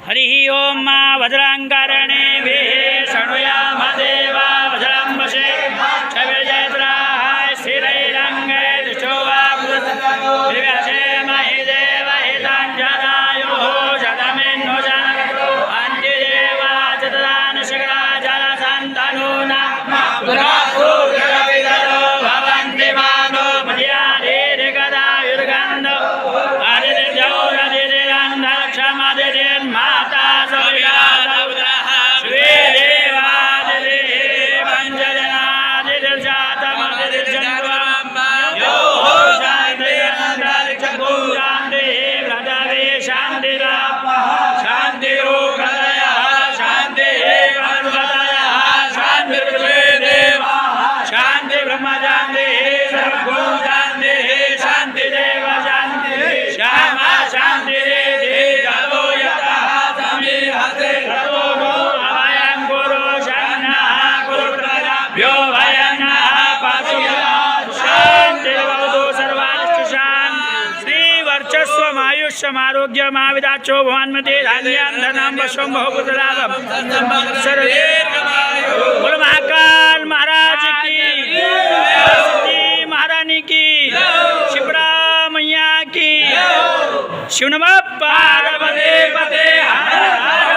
हरि ओम मा वज्रांकारणे शृणुयाम देवा वज्रांबसे छविर्जयद्राहाय श्रीरंगे दुचोवा विव्यासे महि देव हितांजनायुः शतमेन्नो जनतो अन्तिदेवा चतदान शक्रा जलसन्तनूना पुरासु जलविदलो भवन्ति मानो मर्यादेर्गदा युर्गन्धो आदिर्जौ आदिर्गन्धक्षमदिर् माता सविगादुद्रः श्रीदेवादिर् पञ्चजनादिर्जातमदिर्जन्वम् यो हो शान्तिरन्तरिक्षपूजान्तिः व्रतवे शान्तिरापः शान्तिरोगदयः शान्तिः पर्वतयः शान्तिर्पृथ्वी देवाः शान्तिर्ब्रह्मशान्तिः सर्वभूतशान्तिः शान्तिदेव शान्तिः श्यामा शान्तिरेधि जलो यतः समीहते ततो नो अभयं कुरु शन्नः कुरु प्रजाभ्यो भयन्नः पातु शान्तिर्भवतु सर्वानिष्टशान् श्रीवर्चस्वमायुष्यमारोग्यमाविदाचो भवान्मते धान्यां धनं वशं बहुपुत्रलाभं बोलो महाकाल महाराज की सरस्वती महारानी की शिप्रा मैया की शिव नमः पार्वती पते हर हर